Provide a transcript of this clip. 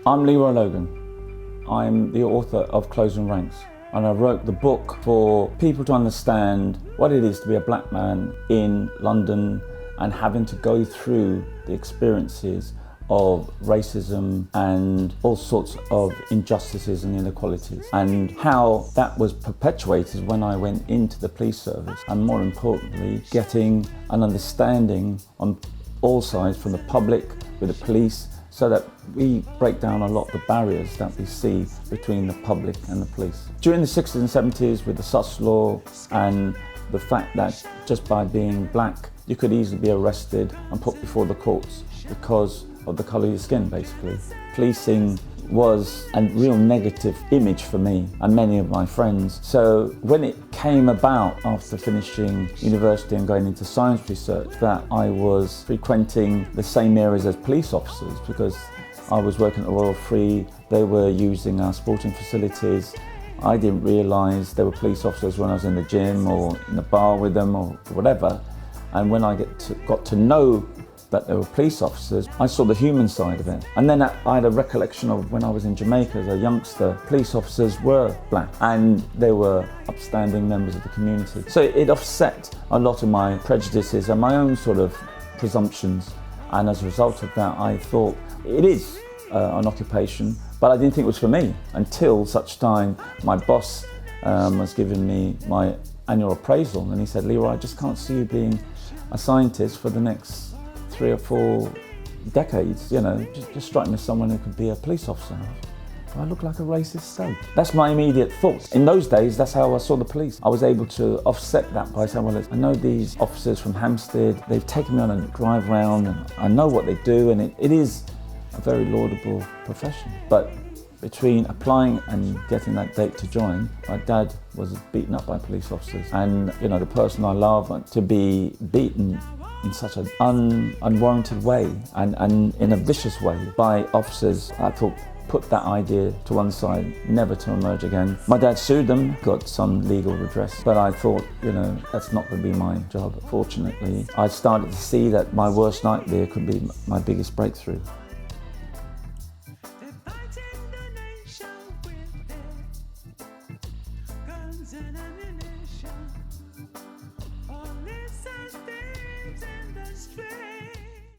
I'm Leroy Logan. I'm the author of Closing Ranks, and I wrote the book for people to understand what it is to be a black man in London and having to go through the experiences of racism and all sorts of injustices and inequalities, and how that was perpetuated when I went into the police service, and more importantly, getting an understanding on all sides from the public with the police, so that we break down a lot of the barriers that we see between the public and the police. During the 60s and 70s with the SUS law and the fact that just by being black you could easily be arrested and put before the courts because of the colour of your skin, basically. Policing was a real negative image for me and many of my friends. So when it came about after finishing university and going into science research that I was frequenting the same areas as police officers, because I was working at the Royal Free, they were using our sporting facilities. I didn't realise there were police officers when I was in the gym or in the bar with them or whatever. And when I got to know that there were police officers, I saw the human side of it. And then I had a recollection of when I was in Jamaica as a youngster, police officers were black and they were upstanding members of the community. So it offset a lot of my prejudices and my own sort of presumptions. And as a result of that, I thought it is an occupation, but I didn't think it was for me until such time my boss was giving me my annual appraisal, and he said, "Leroy, I just can't see you being a scientist for the next 3 or 4 decades, you know, just strike me as someone who could be a police officer." Do I look like a racist stoat? That's my immediate thought. In those days, that's how I saw the police. I was able to offset that by saying, well, I know these officers from Hampstead, they've taken me on a drive round and I know what they do, and it is a very laudable profession. But between applying and getting that date to join, my dad was beaten up by police officers. And, you know, the person I love, to be beaten in such an unwarranted way and in a vicious way by officers, I thought, put that idea to one side, never to emerge again. My dad sued them, got some legal redress, but I thought, you know, that's not going to be my job. Fortunately, I started to see that my worst nightmare could be my biggest breakthrough.